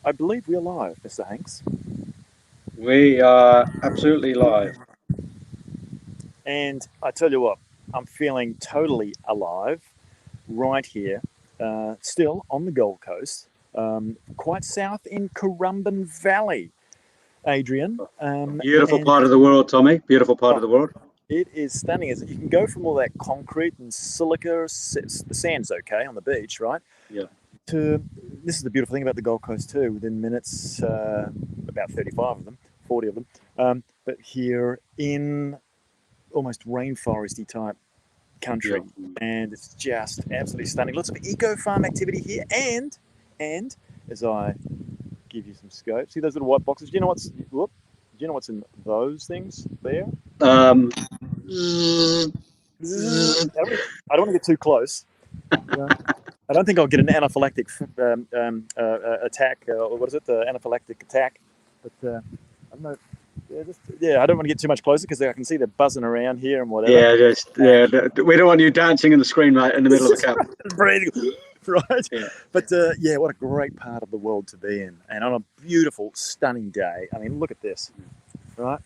I believe we're live, Mr. Hanks. We are absolutely live. And I tell you what, I'm feeling totally alive right here, still on the Gold Coast, quite south in Currumbin Valley, Adrian. Beautiful And part of the world, Tommy. Beautiful part of oh, the world. it is stunning, isn't it? You can go from all that concrete and silica, the sand's okay on the beach, right? Yeah. To this is the beautiful thing about the Gold Coast too. Within minutes, about 35 of them, 40 of them. But here in almost rainforesty type Yeah. country, and it's just absolutely stunning. Lots of eco farm activity here, and as I give you some scope, see those little white boxes. Do you know what's whoop? Do you know what's in those things there? Um, I don't want to get too close. You know, I don't think I'll get an anaphylactic attack, or what is it? The anaphylactic attack. But I'm not. Yeah, I don't want to get too much closer because I can see they're buzzing around here and whatever. yeah, just And yeah. We don't want you dancing in the screen right in the middle of the cup. breathing, right? Yeah. But yeah, what a great part of the world to be in, and on a beautiful, stunning day. I mean, look at this, right?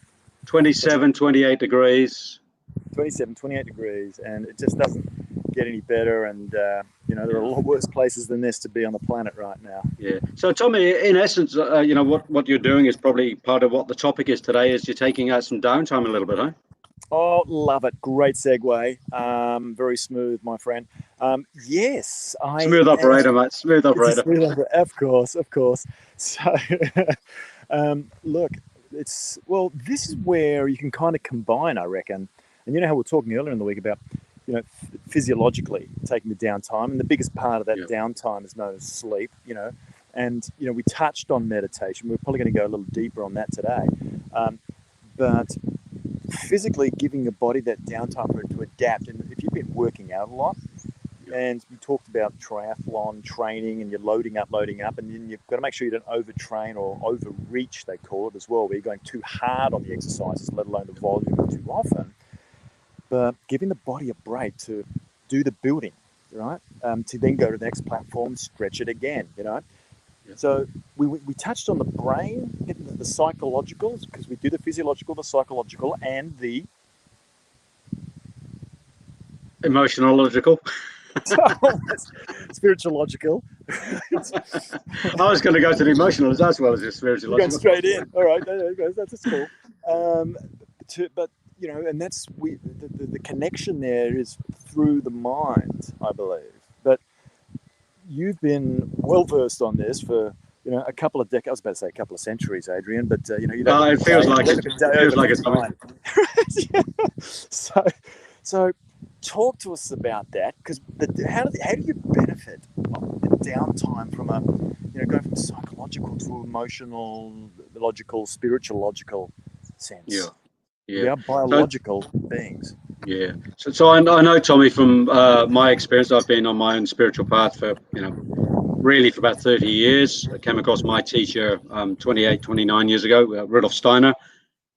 27, 28 degrees. 27, 28 degrees, and it just doesn't get any better. And there are a lot worse places than this to be on the planet right now. Yeah. So, Tommy, in essence, what you're doing is probably part of what the topic is today. Is you're taking out some downtime a little bit, huh? Oh, love it! Great segue. Very smooth, my friend. Yes, I Smooth am. operator, mate. Smooth It's a operator. smooth operator, of course, of course. So, look, it's this is where you can kind of combine, I reckon. And you know how we were talking earlier in the week about, physiologically taking the downtime, and the biggest part of that Yeah. downtime is known as sleep. And we touched on meditation. We're probably going to go a little deeper on that today, but physically giving your body that downtime for it to adapt. And if you've been working out a lot, and we talked about triathlon training, and you're loading up, and then you've got to make sure you don't overtrain or overreach, they call it as well, where you're going too hard on the exercises, let alone the volume too often. But giving the body a break to do the building, right? To then go to the next platform, stretch it again, Yeah. So we touched on the brain, the psychological, because we do the physiological, the psychological, and the Emotionological. spiritualogical. I was going to go to the emotional as well as the You're going spiritualogical. straight in. All right, there you go. That's cool. But and that's the connection there is through the mind, I believe. But you've been well versed on this for a couple of decades. I was about to say a couple of centuries, Adrian. But you don't It feels like it. It feels like it's coming. So talk to us about that, because how do you benefit the downtime from going from psychological to emotional, logical, spiritualogical sense? Yeah. We Yeah. are biological beings. Yeah. So I know, Tommy, from my experience, I've been on my own spiritual path for, really for about 30 years. I came across my teacher 28, 29 years ago, Rudolf Steiner.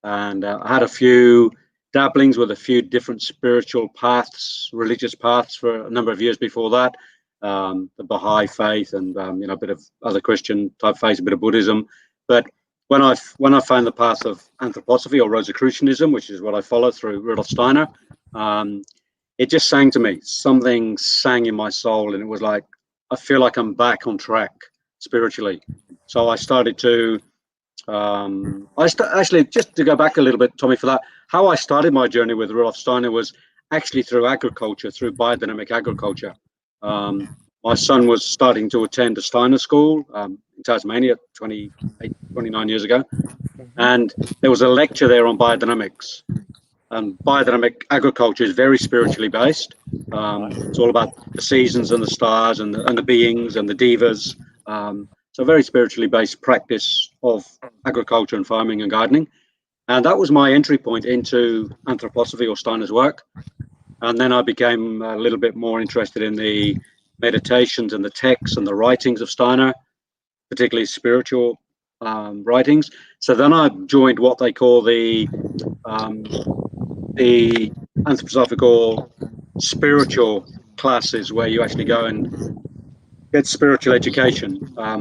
And I had a few dabblings with a few different spiritual paths, religious paths for a number of years before that. The Baha'i faith and, a bit of other Christian type faith, a bit of Buddhism. But when I found the path of anthroposophy or Rosicrucianism, which is what I follow through Rudolf Steiner, it just sang to me. Something sang in my soul, and it was like, I feel like I'm back on track spiritually. So I started to, actually, just to go back a little bit, Tommy, for that, how I started my journey with Rudolf Steiner was actually through agriculture, through biodynamic agriculture. My son was starting to attend a Steiner school in Tasmania 29 years ago. And there was a lecture there on biodynamics. Biodynamic agriculture is very spiritually based. It's all about the seasons and the stars and the beings and the devas. So very spiritually based practice of agriculture and farming and gardening. And that was my entry point into anthroposophy or Steiner's work. And then I became a little bit more interested in the meditations and the texts and the writings of Steiner, particularly spiritual writings. So then I joined what they call the anthroposophical spiritual classes, where you actually go and get spiritual education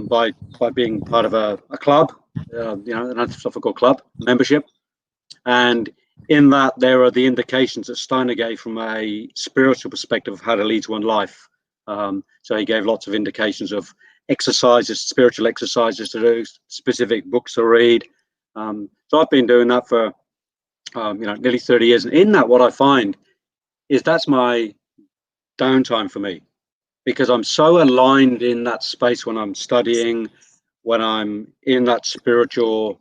by being part of a club, an anthroposophical club membership. And in that, there are the indications that Steiner gave from a spiritual perspective of how to lead one's life. So he gave lots of indications of exercises, spiritual exercises to do, specific books to read. So I've been doing that for nearly 30 years. And in that, what I find is that's my downtime for me, because I'm so aligned in that space when I'm studying, when I'm in that spiritual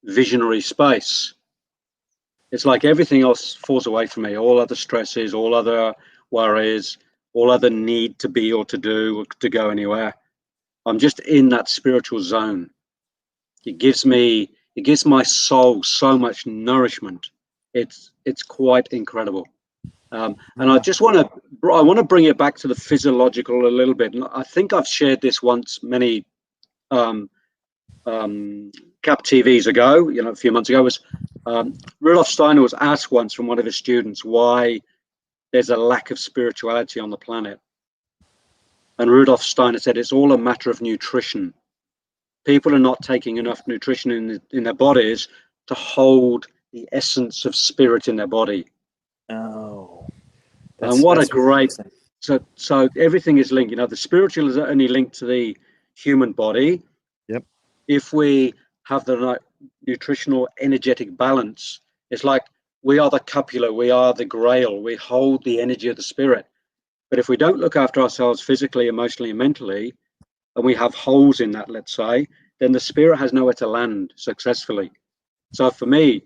visionary space. It's like everything else falls away from me. All other stresses, all other worries, all other need to be or to do or to go anywhere. I'm just in that spiritual zone. It gives my soul so much nourishment. It's quite incredible. And I want to bring it back to the physiological a little bit. And I think I've shared this once many Cap TVs ago, a few months ago. Was Rudolf Steiner was asked once from one of his students why there's a lack of spirituality on the planet. And Rudolf Steiner said it's all a matter of nutrition. People are not taking enough nutrition in their bodies to hold the essence of spirit in their body. Oh, and what a great, so everything is linked. The spiritual is only linked to the human body. Yep. If we have the nutritional energetic balance, it's like we are the cupula, we are the grail, we hold the energy of the spirit. But if we don't look after ourselves physically, emotionally, and mentally, and we have holes in that, let's say, then the spirit has nowhere to land successfully. So for me,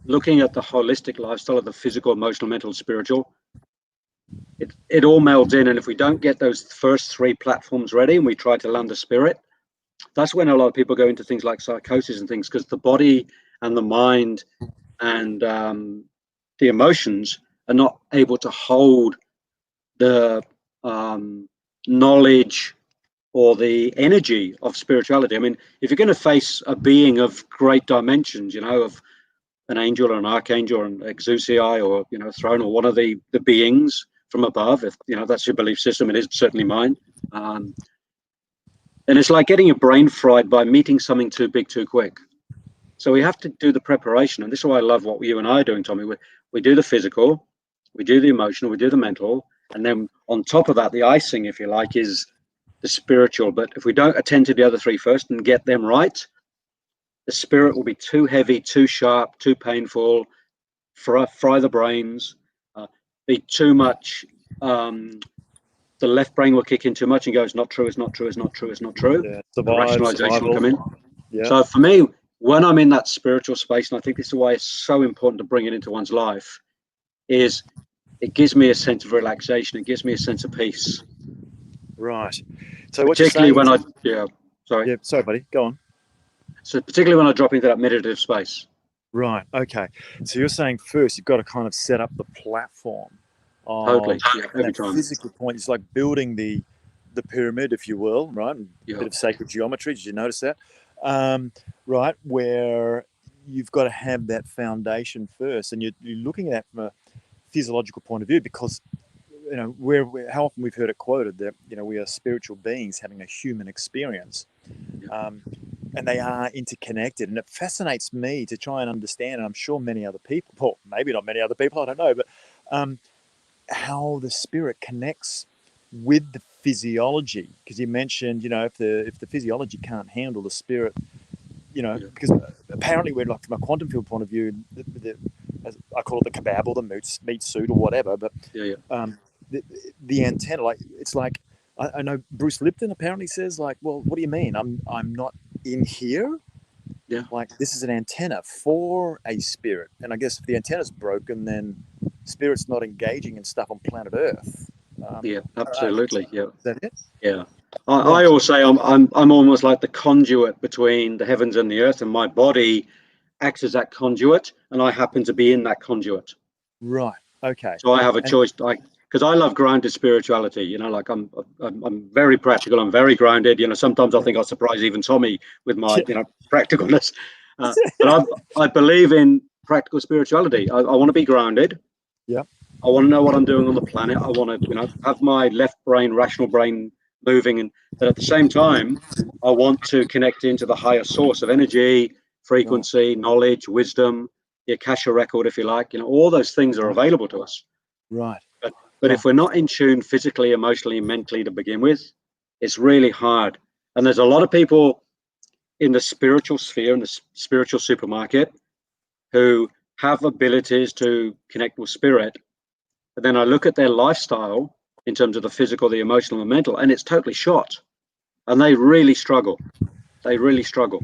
looking at the holistic lifestyle of the physical, emotional, mental, spiritual, it all melds in. And if we don't get those first three platforms ready and we try to land the spirit, that's when a lot of people go into things like psychosis and things, because the body and the mind and the emotions are not able to hold the knowledge or the energy of spirituality. I mean, if you're going to face a being of great dimensions, of an angel or an archangel or an exousiai or, throne or one of the beings from above, if, that's your belief system, it is certainly mine. And it's like getting your brain fried by meeting something too big too quick. So we have to do the preparation. And this is why I love what you and I are doing, Tommy. We do the physical, we do the emotional, we do the mental. And then on top of that, the icing, if you like, is the spiritual. But if we don't attend to the other three first and get them right, the spirit will be too heavy, too sharp, too painful, fry the brains, be too much. The left brain will kick in too much and go, it's not true, it's not true, it's not true, it's not true. Yeah, The rationalization will come in. Yeah. So for me, when I'm in that spiritual space, and I think this is why it's so important to bring it into one's life, is it gives me a sense of relaxation. It gives me a sense of peace. Right. So particularly when sorry, buddy, go on. So particularly when I drop into that meditative space. Right. Okay. So you're saying first you've got to kind of set up the platform. Totally. Yeah, every time. Physical point is like building the pyramid, if you will, right? Yeah. A bit of sacred geometry. Did you notice that? Right, where you've got to have that foundation first, and you're looking at it from a physiological point of view, because how often we've heard it quoted that we are spiritual beings having a human experience, and they are interconnected. And it fascinates me to try and understand, and I'm sure many other people, well, maybe not many other people, I don't know, but how the spirit connects with the physiology. Because you mentioned, if the physiology can't handle the spirit, because apparently we're like, from a quantum field point of view, as I call it, the kebab or the meat suit or whatever, but the antenna, like, it's like, I know Bruce Lipton apparently says, like, well, what do you mean? I'm not in here? Yeah. Like, this is an antenna for a spirit. And I guess if the antenna's broken, then spirit's not engaging in stuff on planet Earth. Yeah, absolutely. Yeah. Is that it? Yeah. I always say I'm almost like the conduit between the heavens and the earth, and my body acts as that conduit, and I happen to be in that conduit. Right. Okay. So I have a choice, because I love grounded spirituality. Like I'm very practical. I'm very grounded. Sometimes I think I surprise even Tommy with my practicalness. But I believe in practical spirituality. I want to be grounded. Yeah. I want to know what I'm doing on the planet. I want to have my left brain, rational brain, moving, and but at the same time, I want to connect into the higher source of energy, frequency, knowledge, wisdom, the Akasha record, if you like. All those things are available to us. Right. But if we're not in tune physically, emotionally, mentally to begin with, it's really hard. And there's a lot of people in the spiritual sphere, in the spiritual supermarket, who have abilities to connect with spirit. But then I look at their lifestyle in terms of the physical, the emotional, and mental, and it's totally shot. And they really struggle. They really struggle.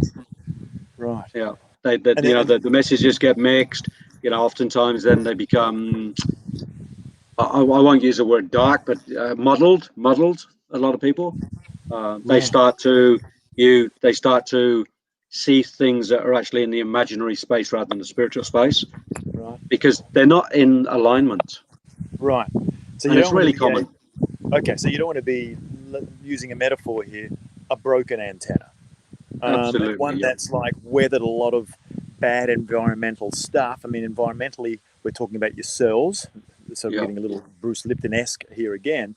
Right. Yeah. The messages get mixed. Oftentimes then they become, I won't use the word dark, but muddled. A lot of people, they start to see things that are actually in the imaginary space rather than the spiritual space, because they're not in alignment. Right. So and it's really common. Okay, so you don't want to be, using a metaphor here, a broken antenna. Absolutely. One that's like weathered a lot of bad environmental stuff. I mean, environmentally, we're talking about your cells. So we're getting a little Bruce Lipton-esque here again.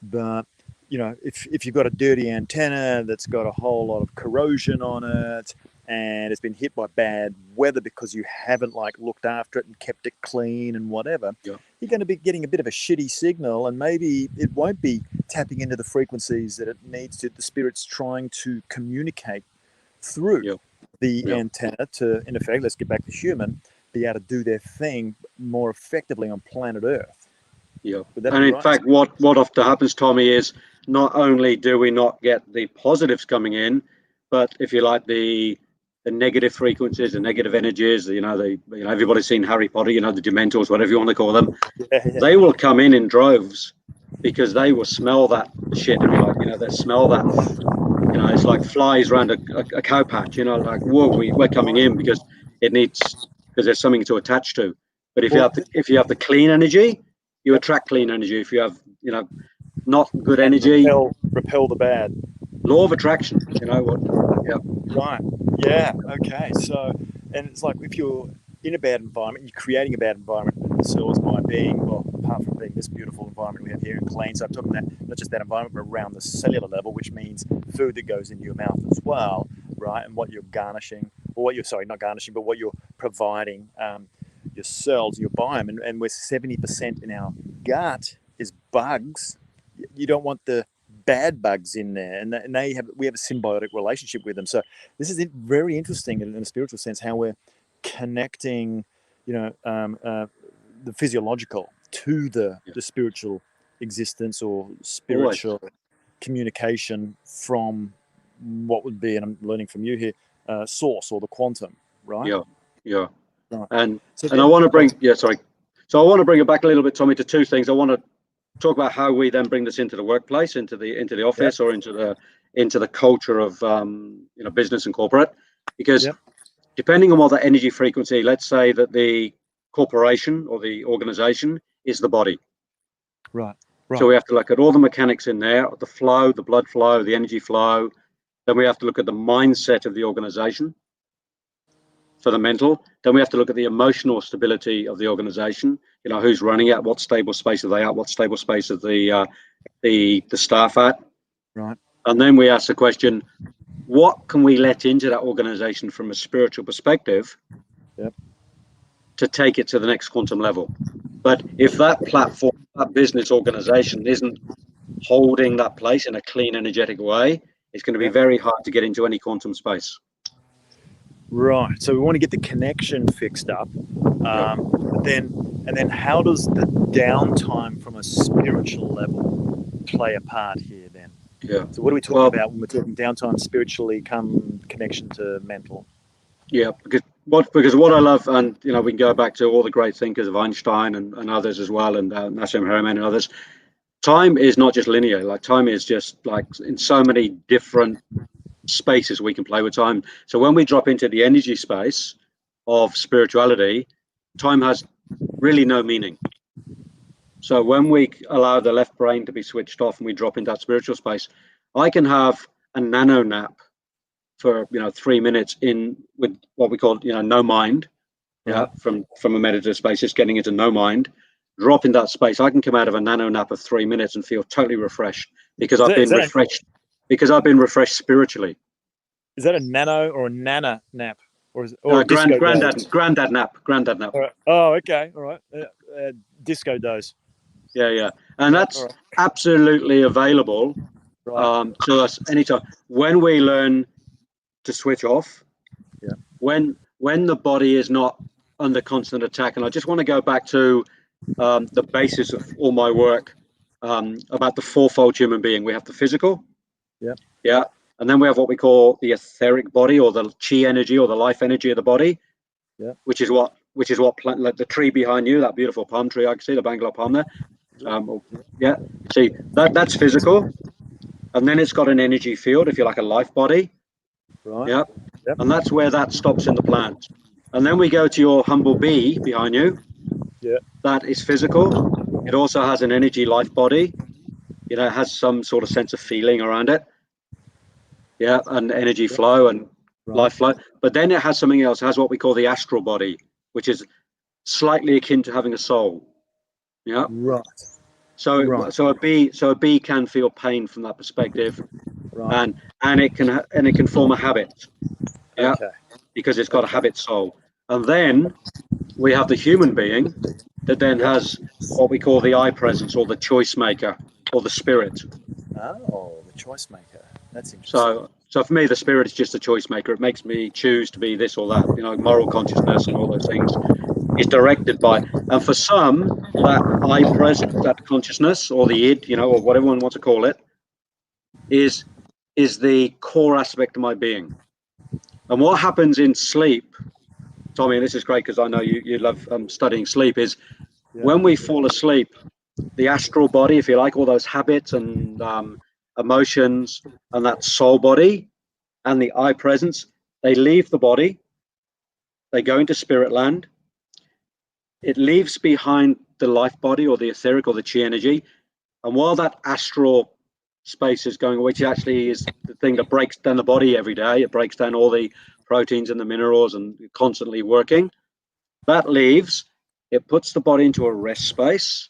But, if you've got a dirty antenna that's got a whole lot of corrosion on it, and it's been hit by bad weather because you haven't looked after it and kept it clean and whatever, you're going to be getting a bit of a shitty signal, and maybe it won't be tapping into the frequencies that it needs to. The spirit's trying to communicate through the antenna to, in effect, let's get back to human, be able to do their thing more effectively on planet Earth. Yeah. And in fact, what often happens, Tommy, is not only do we not get the positives coming in, but if you like, the negative frequencies, the negative energies, everybody's seen Harry Potter, the Dementors, whatever you want to call them. They will come in droves, because they will smell that shit, if you like. They smell that. It's like flies around a cow patch. Like, whoa, we're coming in because there's something to attach to. But if you have the clean energy, you attract clean energy. If you have not good energy, repel the bad. Law of attraction. Right. Yeah. Okay. So, and it's like, if you're in a bad environment, you're creating a bad environment for themselves by being, apart from being this beautiful environment we have here in clean. So I'm talking about not just that environment, but around the cellular level, which means food that goes into your mouth as well, right? And what you're garnishing, or what you're, not garnishing, but what you're providing, your cells, your biome, and we're 70% in our gut is bugs. You don't want the bad bugs in there, and we have a symbiotic relationship with them. So this is very interesting in a spiritual sense, how we're connecting, the physiological to the spiritual existence or spiritual communication from what would be, and I'm learning from you here, source or the quantum, right? Yeah. Right. And I want to bring, So I want to bring it back a little bit, Tommy, to two things. I want to talk about how we then bring this into the workplace, into the office, or into the culture of business and corporate, because depending on what the energy frequency, let's say that the corporation or the organization is the body. Right. So we have to look at all the mechanics in there, the flow, the blood flow, the energy flow. Then we have to look at the mindset of the organization for the mental. Then we have to look at the emotional stability of the organization. Who's running it, what stable space are they at, what stable space are the staff at. Right. And then we ask the question, what can we let into that organization from a spiritual perspective to take it to the next quantum level? But if that platform, that business organization isn't holding that place in a clean, energetic way, it's going to be very hard to get into any quantum space. Right. So we want to get the connection fixed up. But then how does the downtime from a spiritual level play a part here then? Yeah. So what are we talking about when we're talking downtime spiritually come connection to mental? Yeah, because what I love, and we can go back to all the great thinkers of Einstein and others as well, and Nassim Haramein and others. Time is not just linear. Like, time is just like in so many different spaces we can play with time. So when we drop into the energy space of spirituality, time has really no meaning. So when we allow the left brain to be switched off and we drop into that spiritual space, I can have a nano nap for 3 minutes in with what we call no mind, from a meditative space, just getting into no mind, drop in that space. I can come out of a nano nap of 3 minutes and feel totally refreshed because I've been refreshed spiritually. Is that a nano or a nana nap, or a disco dose? Granddad nap. All right. Oh, okay, all right. Disco dose. Yeah, and that's absolutely available to us anytime when we learn to switch off. Yeah. When the body is not under constant attack, and I just want to go back to the basis of all my work about the fourfold human being. We have the physical. Yeah. And then we have what we call the etheric body, or the chi energy, or the life energy of the body. Yeah. Which is what plant, like the tree behind you, that beautiful palm tree I can see, the Bangalore palm there. See that's physical, and then it's got an energy field, if you like, a life body. Right. Yeah. Yep. And that's where that stops in the plant. And then we go to your humble bee behind you. Yeah. That is physical. It also has an energy life body. It has some sort of sense of feeling around it. Yeah, and energy flow and life flow. But then it has something else. It has what we call the astral body, which is slightly akin to having a soul. Yeah. Right. So a bee can feel pain from that perspective, and it can form a habit. Yeah. Okay. Because it's got a habit soul. And then we have the human being that then has what we call the I presence, or the choice maker, or the spirit. Oh, the choice maker. That's interesting. So for me, the spirit is just a choice maker. It makes me choose to be this or that. Moral consciousness and all those things is directed by. And for some, that I presence, that consciousness, or the id, or whatever one wants to call it, is the core aspect of my being. And what happens in sleep, Tommy, and this is great because I know you love studying sleep, is when we fall asleep, the astral body, if you like, all those habits and emotions, and that soul body and the I presence, they leave the body, they go into spirit land. It leaves behind the life body, or the etheric, or the chi energy. And while that astral space is going, which actually is the thing that breaks down the body every day, it breaks down all the proteins and the minerals and constantly working, that leaves, it puts the body into a rest space.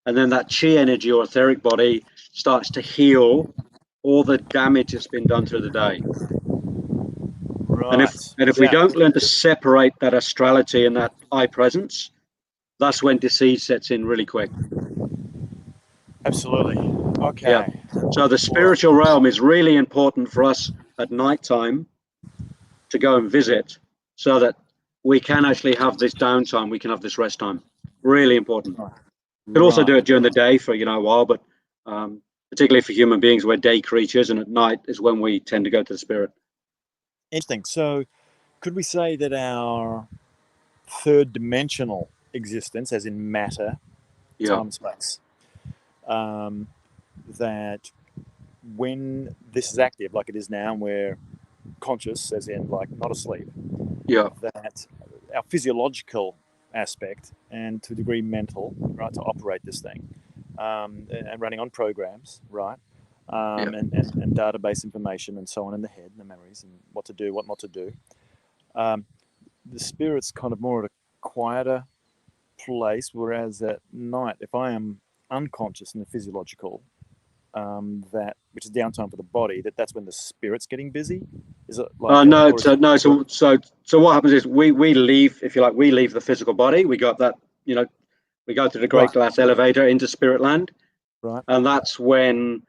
And then that chi energy, or etheric body, starts to heal all the damage that's been done through the day. Right. And if we don't learn to separate that astrality and that I presence, that's when disease sets in really quick. Absolutely. Okay. Yeah. So the spiritual realm is really important for us at nighttime to go and visit, so that we can actually have this downtime, we can have this rest time. Really important. You could also do it during the day for a while, but particularly for human beings, we're day creatures, and at night is when we tend to go to the spirit. Interesting. So could we say that our third dimensional existence, as in matter, time and space, that when this is active, like it is now, and we're conscious, as in like not asleep, that our physiological aspect, and to a degree mental, right, to operate this thing, and running on programs, right, and database information and so on in the head, and the memories, and what to do, what not to do. The spirit's kind of more at a quieter place, whereas at night, if I am unconscious in the physiological, which is downtime for the body, that's when the spirit's getting busy. Is it like no? So what happens is we leave, if you like, we leave the physical body. We got that, we go through the great glass elevator into spirit land, right? And that's when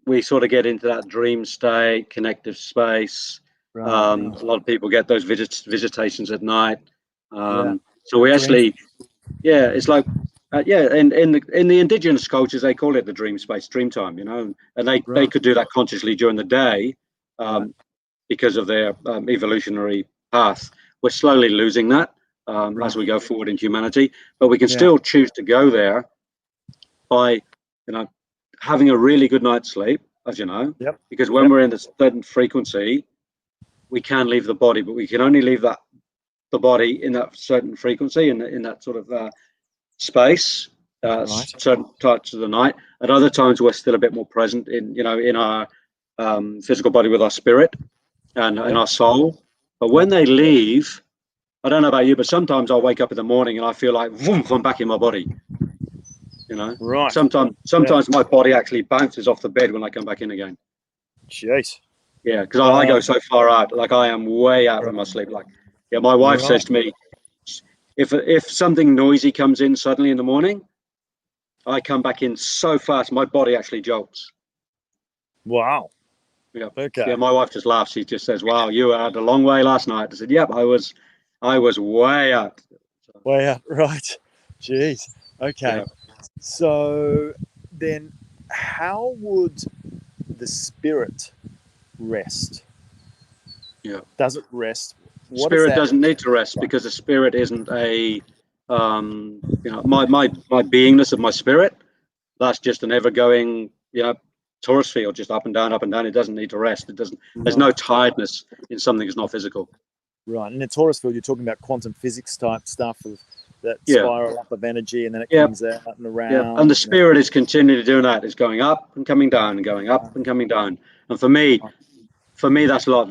we sort of get into that dream state, connective space. A lot of people get those visitations at night. So we actually, it's like, in the indigenous cultures, they call it the dream space, dream time, and they could do that consciously during the day, because of their evolutionary path. We're slowly losing that as we go forward in humanity, but we can still choose to go there by, having a really good night's sleep, as you know, because when we're in a certain frequency, we can leave the body, but we can only leave the body in that certain frequency, in that sort of space, certain parts of the night. At other times, we're still a bit more present in our physical body with our spirit and our soul. But when they leave, I don't know about you, but sometimes I'll wake up in the morning and I feel like, vroom, I'm back in my body. Right. Sometimes my body actually bounces off the bed when I come back in again. Jeez. Yeah, because I go so far out, like I am way out in my sleep. Like, yeah, my wife says to me, if something noisy comes in suddenly in the morning, I come back in so fast, my body actually jolts. Wow. Yeah. Okay. Yeah, my wife just laughs. She just says, "Wow, you were out a long way last night." I said, "Yep, I was way out." Way out. Right. Jeez. Okay. Yeah. So then, how would the spirit rest? Yeah. Does it rest? What is Spirit that? doesn't need to rest because the spirit isn't a, my beingness of my spirit. That's just an ever-going, tourist field, just up and down, up and down. It doesn't need to rest. It doesn't. There's no tiredness in something that's not physical. Right. And in Taurus field, you're talking about quantum physics type stuff of that Yeah. spiral up of energy, and then it Yeah. comes out and around. Yeah. And the spirit is continually doing that. It's going up and coming down and going up and coming down. And for me, that's not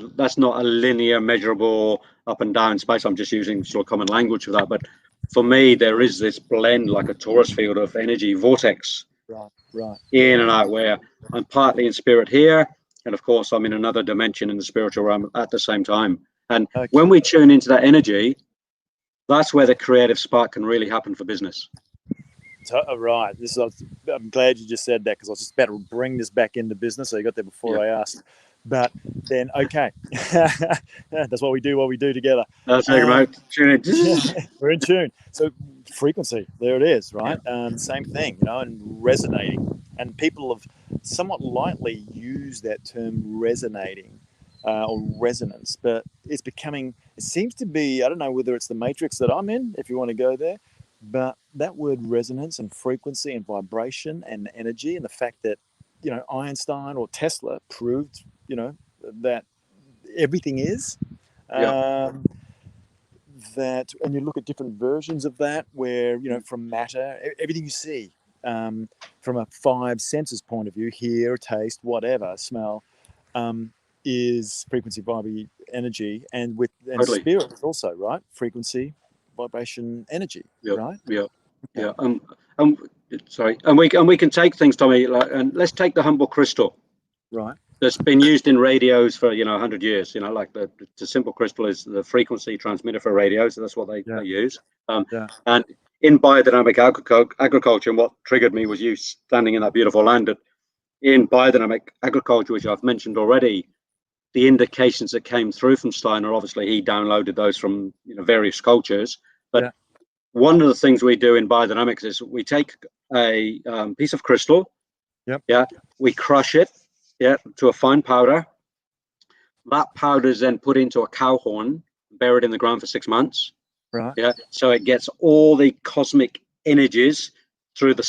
a linear, measurable up and down space. I'm just using sort of common language for that. But for me, there is this blend, like a torus field of energy vortex, right, in and out, where I'm partly in spirit here, and of course I'm in another dimension in the spiritual realm at the same time. And when we tune into that energy, that's where the creative spark can really happen for business. Right. I'm glad you just said that, because I was just about to bring this back into business. So you got there before I asked. But then, okay, that's what we do together. That's it, mate. Tune in. We're in tune. So frequency, there it is, right? Same thing, and resonating. And people have somewhat lightly used that term resonating or resonance, but it seems to be, I don't know whether it's the matrix that I'm in, if you want to go there, but that word resonance and frequency and vibration and energy, and the fact that, Einstein or Tesla proved, that everything is. That, and you look at different versions of that, where, from matter, everything you see, from a five senses point of view, hear, taste, whatever, smell, is frequency, vibration, energy, and Totally. spirit is also, right, frequency, vibration, energy, right? Yeah. Sorry, and we can take things, Tommy, and let's take the humble crystal. Right. That's been used in radios for 100 years. Like the simple crystal is the frequency transmitter for radios. So that's what they use. And in biodynamic agriculture, and what triggered me was you standing in that beautiful land. In biodynamic agriculture, which I've mentioned already, the indications that came through from Steiner, obviously he downloaded those from various cultures. But one of the things we do in biodynamics is we take a piece of crystal. We crush it. To a fine powder. That powder is then put into a cow horn, buried in the ground for 6 months. Right. So it gets all the cosmic energies through the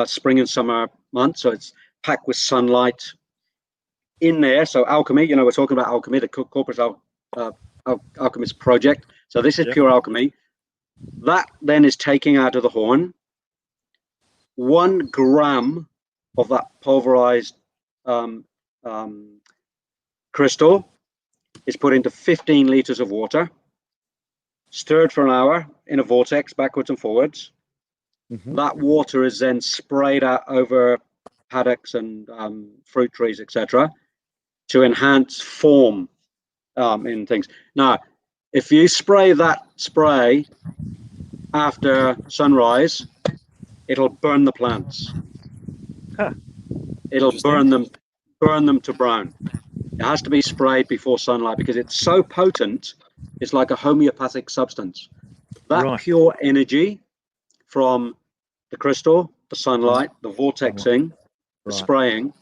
spring and summer months. So it's packed with sunlight in there. So alchemy, we're talking about alchemy, the corporate alchemist project. So this is pure alchemy. That then is taking out of the horn 1 gram of that pulverized crystal is put into 15 liters of water, stirred for an hour in a vortex backwards and forwards. That water is then sprayed out over paddocks and fruit trees, etc., to enhance form in things. Now, if you spray that spray after sunrise, it'll burn the plants. It'll burn them to brown. It has to be sprayed before sunlight because it's so potent. It's like a homeopathic substance. That pure energy from the crystal, the sunlight, the vortexing, the spraying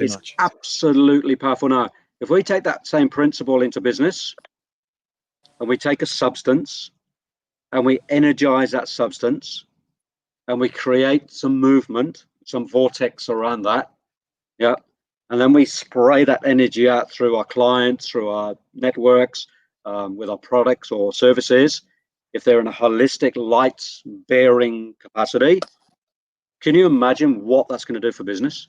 is absolutely powerful. Now, if we take that same principle into business and we take a substance and we energize that substance and we create some movement, some vortex around that, and then we spray that energy out through our clients, through our networks, with our products or services, if they're in a holistic light-bearing capacity, can you imagine what that's going to do for business?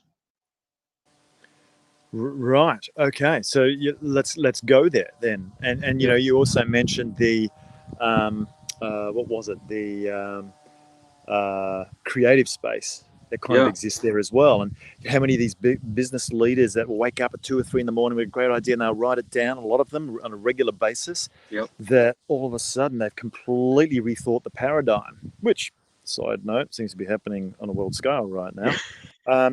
Right. Okay. So let's go there then. And you also mentioned the What was it? The creative space that kind of exists there as well. And how many of these big business leaders that will wake up at 2 or 3 in the morning with a great idea and they'll write it down, a lot of them on a regular basis, that all of a sudden they've completely rethought the paradigm, which, side note, seems to be happening on a world scale right now. Yeah,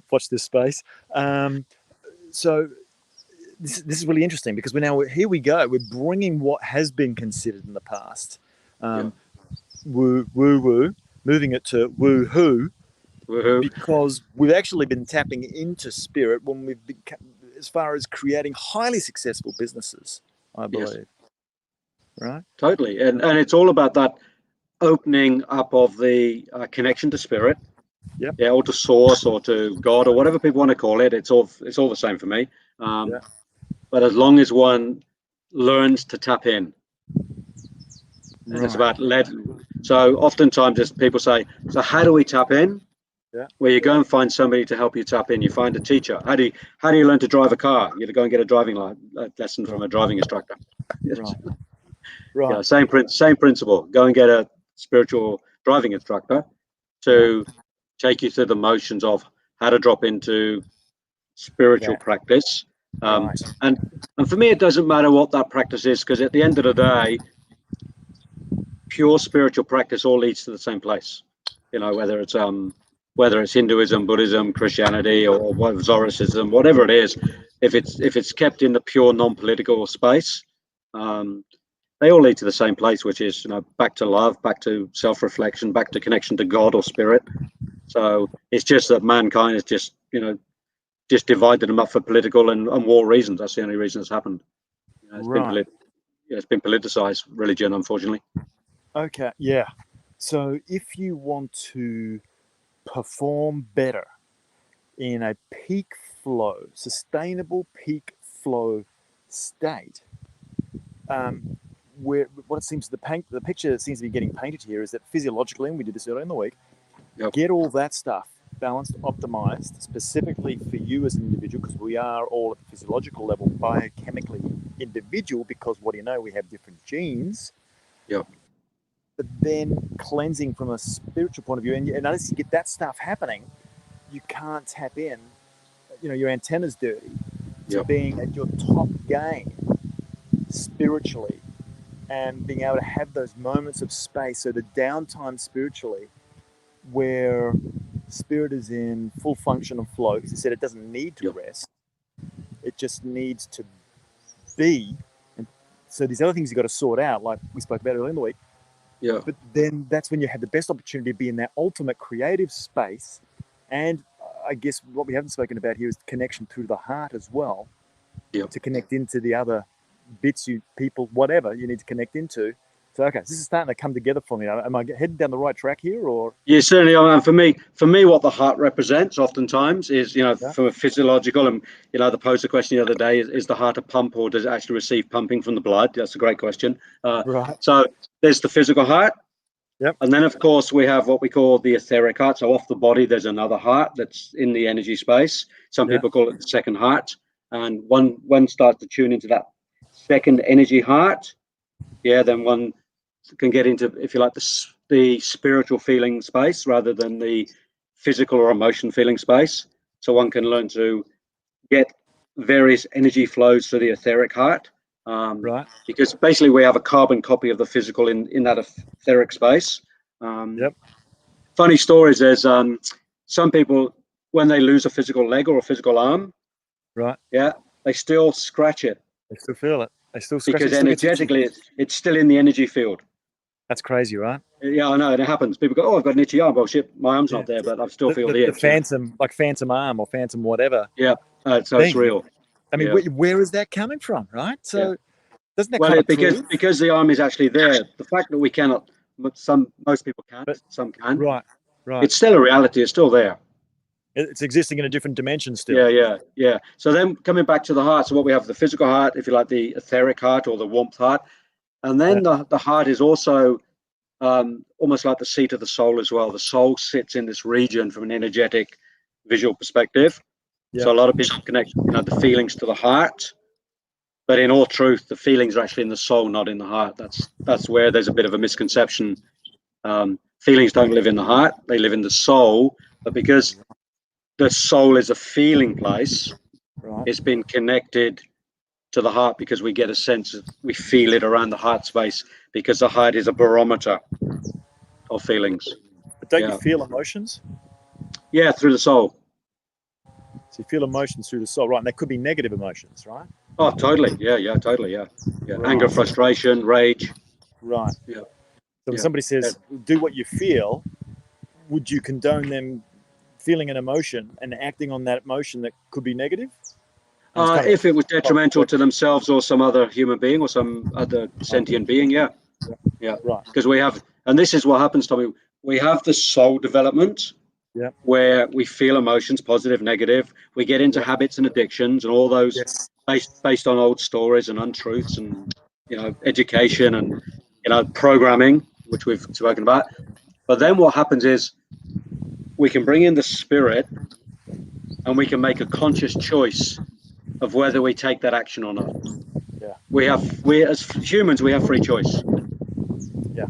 watch this space. So this is really interesting because here we go. We're bringing what has been considered in the past, woo, moving it to woo-hoo, because we've actually been tapping into spirit when we've become, as far as creating highly successful businesses, I believe. Right? Totally. And it's all about that opening up of the connection to spirit, or to source or to God or whatever people want to call it. It's all the same for me. But as long as one learns to tap in, and it's about so oftentimes just people say, so how do we tap in? Well, you go and find somebody to help you tap in. You find a teacher. How do you learn to drive a car? You go and get a driving lesson from a driving instructor. Yeah, same principle. Go and get a spiritual driving instructor to take you through the motions of how to drop into spiritual practice. And for me, it doesn't matter what that practice is, because at the end of the day, pure spiritual practice all leads to the same place. Whether it's Hinduism, Buddhism, Christianity, or Zoroastrianism, whatever it is, if it's kept in the pure non-political space, they all lead to the same place, which is back to love, back to self-reflection, back to connection to God or spirit. So it's just that mankind has just divided them up for political and war reasons. That's the only reason it's happened. It's been politicized, religion, unfortunately. Okay, yeah. So if you want to perform better in a peak flow, sustainable peak flow state, what it seems the picture that seems to be getting painted here is that physiologically, and we did this earlier in the week, get all that stuff balanced, optimized, specifically for you as an individual, because we are all at the physiological level biochemically individual, because what do you know, we have different genes. But then cleansing from a spiritual point of view, and unless you get that stuff happening, you can't tap in. Your antenna's dirty to being at your top game spiritually, and being able to have those moments of space. So the downtime spiritually, where spirit is in full function and flow, because it said it doesn't need to rest, it just needs to be. And so these other things you've got to sort out, like we spoke about earlier in the week. But then that's when you have the best opportunity to be in that ultimate creative space. And I guess what we haven't spoken about here is connection through the heart as well, to connect into the other bits, people, whatever you need to connect into. So, okay, this is starting to come together for me. Am I heading down the right track here, or? Yeah, certainly. And for me, what the heart represents oftentimes is, from a physiological, and the poster question the other day is the heart a pump, or does it actually receive pumping from the blood? That's a great question. So there's the physical heart. And then, of course, we have what we call the etheric heart. So off the body, there's another heart that's in the energy space. Some people call it the second heart. And one starts to tune into that second energy heart. Then one can get into, if you like, the spiritual feeling space rather than the physical or emotion feeling space. So one can learn to get various energy flows through the etheric heart. Because basically we have a carbon copy of the physical in that etheric space. Funny stories is some people, when they lose a physical leg or a physical arm, they still scratch it. They still feel it. They still scratch because it. energetically it's still in the energy field. That's crazy, right? Yeah, I know, and it happens. People go, "Oh, I've got an itchy arm." Well, shit, my arm's not there, but I still feel the itch. The phantom, like phantom arm or phantom whatever. So it's real. I mean, where is that coming from, right? So doesn't that kind of because the arm is actually there. The fact that we cannot, most people can't, some can. Right. It's still a reality. It's still there. It's existing in a different dimension still. Yeah. So then coming back to the heart, so what we have, the physical heart, if you like, the etheric heart or the warmth heart, and then the heart is also almost like the seat of the soul as well. The soul sits in this region from an energetic, visual perspective. So a lot of people connect, the feelings to the heart. But in all truth, the feelings are actually in the soul, not in the heart. That's where there's a bit of a misconception. Feelings don't live in the heart; they live in the soul. But because the soul is a feeling place, Right. it's been connected to the heart because we get a sense of, we feel it around the heart space because the heart is a barometer of feelings. But don't you Yeah. feel emotions? Yeah, through the soul. So you feel emotions through the soul, right? And they could be negative emotions, right? Oh, totally. Yeah, totally. Yeah. Right. Anger, frustration, rage. Right. Yeah. So when Yeah. somebody says, do what you feel, would you condone them feeling an emotion and acting on that emotion that could be negative? If it was detrimental to themselves or some other human being or some other sentient being, yeah. Right. Because we have, and this is what happens, Tommy, we have the soul development Yeah. where we feel emotions, positive, negative. We get into Yeah. habits and addictions and all those Yes. based on old stories and untruths and, education and, programming, which we've spoken about. But then what happens is we can bring in the spirit and we can make a conscious choice of whether we take that action or not. Yeah. We as humans, we have free choice. Yeah.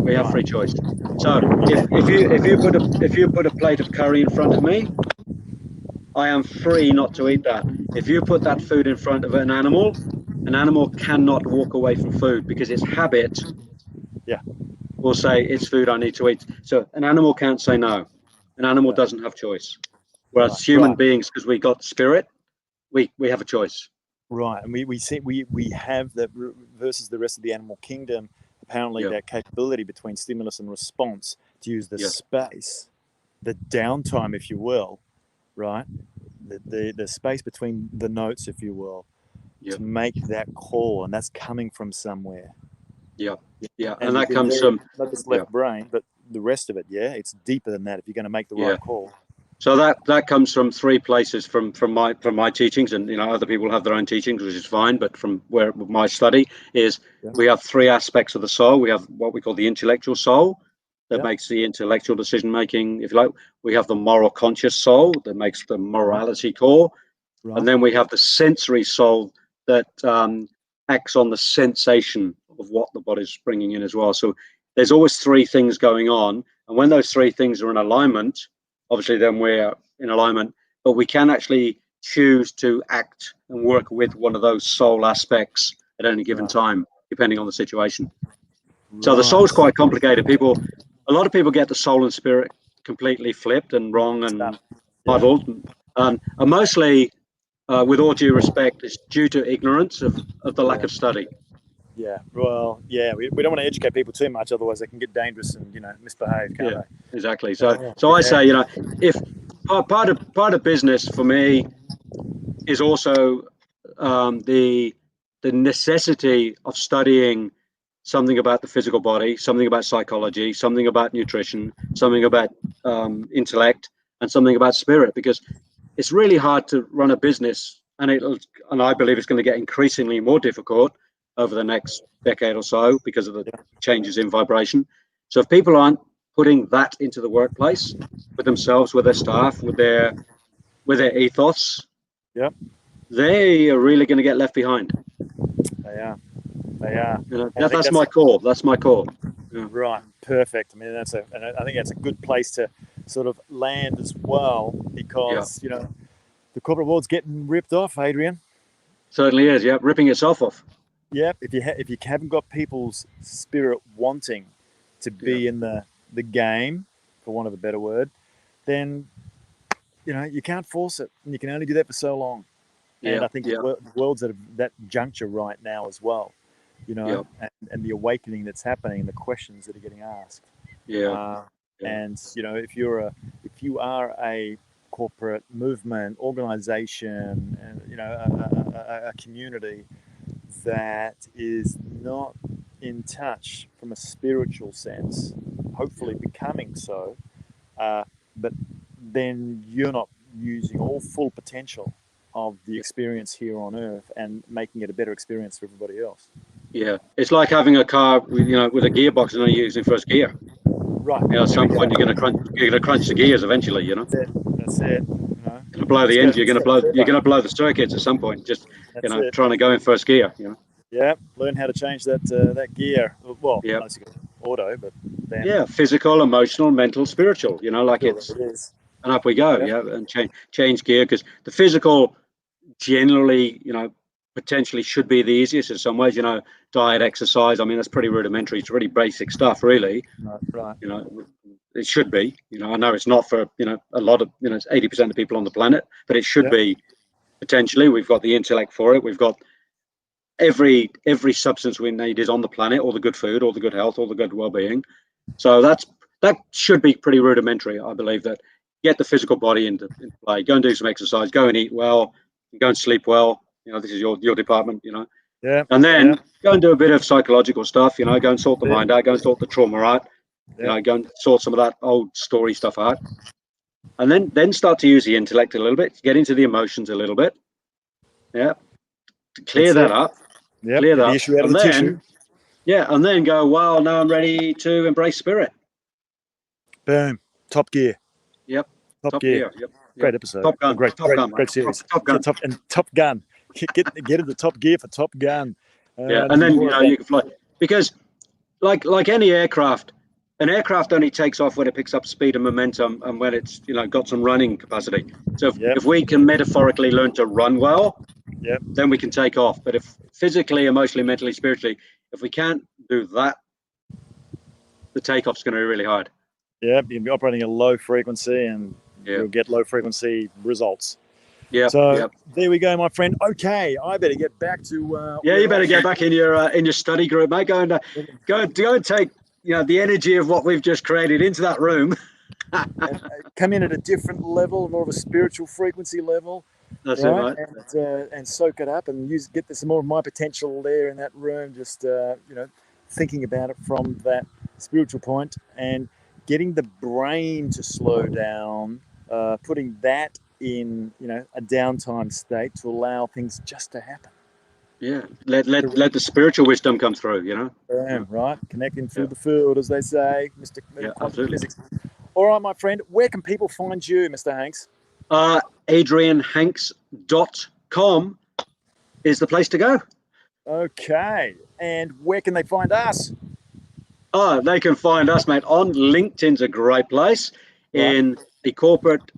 We have free choice. So if you put a plate of curry in front of me, I am free not to eat that. If you put that food in front of an animal cannot walk away from food because its habit will say it's food I need to eat. So an animal can't say no. An animal doesn't have choice. Whereas human beings, because we got spirit, we have a choice. Right, and we have that versus the rest of the animal kingdom. Apparently, that capability between stimulus and response to use the space, the downtime, if you will, right, the space between the notes, if you will, to make that call, and that's coming from somewhere. And that comes from not just left brain, but the rest of it. Yeah, it's deeper than that. If you're going to make the right call. So that comes from three places from my teachings, and other people have their own teachings, which is fine. But from where my study is, we have three aspects of the soul. We have what we call the intellectual soul that makes the intellectual decision making, if you like. We have the moral conscious soul that makes the morality core, and then we have the sensory soul that acts on the sensation of what the body's bringing in as well. So there's always three things going on, and when those three things are in alignment, obviously then we're in alignment, but we can actually choose to act and work with one of those soul aspects at any given time, depending on the situation. So the soul's quite complicated. A lot of people get the soul and spirit completely flipped and wrong and muddled. And mostly, with all due respect, it's due to ignorance of the lack of study. Yeah, well, we don't want to educate people too much, otherwise they can get dangerous and misbehave, can't they? Exactly. So I say, if part of business for me is also the necessity of studying something about the physical body, something about psychology, something about nutrition, something about intellect, and something about spirit, because it's really hard to run a business, and I believe it's going to get increasingly more difficult over the next decade or so because of the changes in vibration. So if people aren't putting that into the workplace with themselves, with their staff, with their ethos, they are really going to get left behind. They are. That's my call. That's my call. Right, perfect. I mean, I think that's a good place to sort of land as well, because the corporate world's getting ripped off, Adrian. Certainly is. Yeah, ripping itself off. Yeah, if you haven't got people's spirit wanting to be in the game, for want of a better word, then you can't force it, and you can only do that for so long. And I think the world's at that juncture right now as well, and the awakening that's happening, and the questions that are getting asked. And if you are a corporate movement, organization, and a community that is not in touch from a spiritual sense, hopefully becoming so, but then you're not using all full potential of the experience here on Earth and making it a better experience for everybody else. Yeah, it's like having a car, with a gearbox and only using first gear. Right. At some point, you're gonna crunch the gears eventually. That's it. Gonna blow the engine. You're gonna blow the circuits at some point. Just That's it. trying to go in first gear. Yeah, learn how to change that that gear. Well, Yeah. unless you got auto, but then Yeah. Physical, emotional, mental, spiritual. Like it it's is. and up we go. Yeah. Yeah, and change gear because the physical generally, potentially should be the easiest in some ways. Diet, exercise. I mean, that's pretty rudimentary. It's really basic stuff, really. Right. It should be. I know it's not for a lot of it's 80% of people on the planet, but it should be potentially. We've got the intellect for it. We've got every substance we need is on the planet, all the good food, all the good health, all the good well-being. So that should be pretty rudimentary. I believe that get the physical body into play, go and do some exercise, go and eat well, go and sleep well. This is your department. Yeah. And then go and do a bit of psychological stuff. Go and sort the mind out, go and sort the trauma out. Go and sort some of that old story stuff out. And then start to use the intellect a little bit, get into the emotions a little bit. Yeah. To clear that up. Yep. Clear that the issue out of the tissue. Yeah, and then go, well, now I'm ready to embrace spirit. Boom. Top gear. Yep. Top gear. Yep. Great episode. Top Gun. Great series. Top Gun. Top Gun. Get into Top Gear for Top Gun. And then you can fly because, like any aircraft, an aircraft only takes off when it picks up speed and momentum, and when it's got some running capacity. So if we can metaphorically learn to run well, then we can take off. But if physically, emotionally, mentally, spiritually, if we can't do that, the takeoff's going to be really hard. Yeah, you'll be operating at low frequency, and you'll get low frequency results. Yeah. So there we go, my friend. Okay, I better get back to. You better get back in your study group, mate. Go and take the energy of what we've just created into that room. And come in at a different level, more of a spiritual frequency level. That's right. And soak it up and get some more of my potential there in that room. Just thinking about it from that spiritual point and getting the brain to slow down, putting that in a downtime state to allow things just to happen. Yeah, let the spiritual wisdom come through. Right, connecting through the field, as they say, Mr. Quantum Physics. All right, my friend, where can people find you, Mr. Hanks? AdrianHanks.com is the place to go. Okay, and where can they find us? They can find us, mate, on LinkedIn's a great place. In the Corporate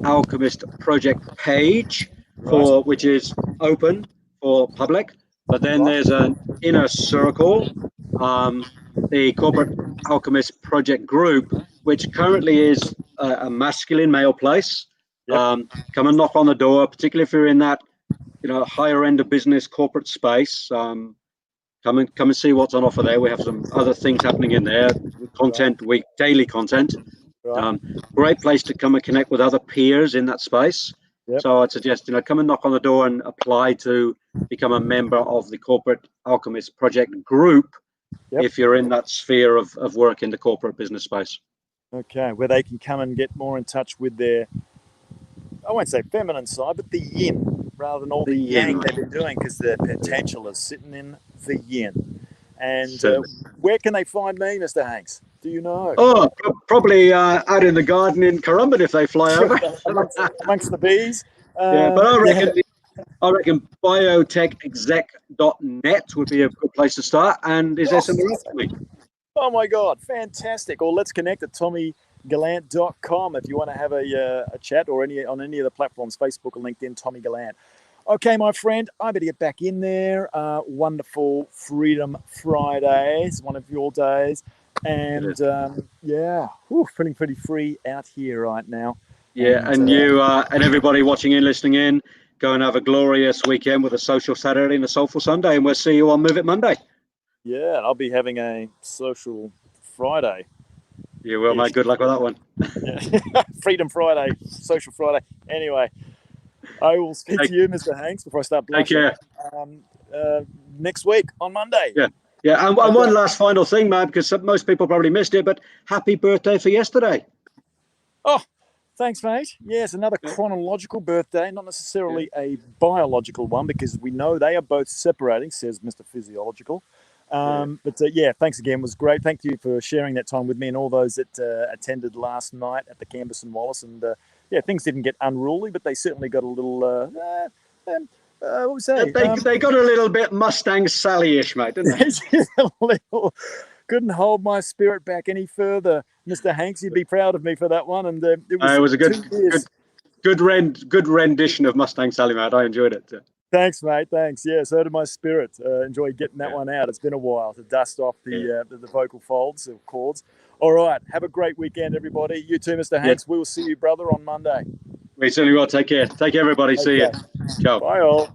Alchemist Project page, which is open for public. But then there's an inner circle, the Corporate Alchemist Project group, which currently is a masculine male place. Come and knock on the door, particularly if you're in that higher end of business corporate space. Come and see what's on offer there. We have some other things happening in there. Daily content. Great place to come and connect with other peers in that space. So I'd suggest come and knock on the door and apply to become a member of the Corporate Alchemist Project group if you're in that sphere of work in the corporate business space. Okay, where they can come and get more in touch with their, I won't say feminine side, but the yin, rather than all the yang they've been doing, because their potential is sitting in the yin. And where can they find me, Mr. Hanks? Do you know? Oh, probably out in the garden in Currumbin if they fly over. amongst the bees. But I reckon biotechexec.net would be a good place to start. And is there something else for me? Oh my God, fantastic. Or let's connect at TommyGallant.com if you want to have a chat, or on any of the platforms, Facebook or LinkedIn, Tommy Gallant. Okay, my friend, I better get back in there. Wonderful Freedom Fridays, one of your days. And feeling pretty free out here right now. Yeah, and you and everybody watching in, listening in, go and have a glorious weekend with a social Saturday and a soulful Sunday, and we'll see you on Move It Monday. Yeah, I'll be having a social Friday. You will, mate. Good luck with that one. Freedom Friday, social Friday. Anyway, I will speak to you, Mr. Hanks, before I start blushing. Take care. Next week on Monday. Yeah, and one last final thing, man, because most people probably missed it, but happy birthday for yesterday. Oh, thanks, mate. Yes, another chronological birthday, not necessarily a biological one, because we know they are both separating, says Mr. Physiological. But thanks again. It was great. Thank you for sharing that time with me and all those that attended last night at the Canvas and Wallace, and yeah, things didn't get unruly, but they certainly got a little, what would we say? They got a little bit Mustang Sally-ish, mate, didn't they? a little, couldn't hold my spirit back any further. Mr. Hanks, you'd be proud of me for that one. And it was a 2 years. good rendition of Mustang Sally, mate. I enjoyed it. Thanks, mate. Thanks. Yeah, so did my spirit. Enjoy getting that one out. It's been a while to dust off the vocal folds or chords. All right. Have a great weekend, everybody. You too, Mr. Hanks. We will see you, brother, on Monday. We certainly will. Take care. Take care, everybody. See you. Ciao. Bye, all.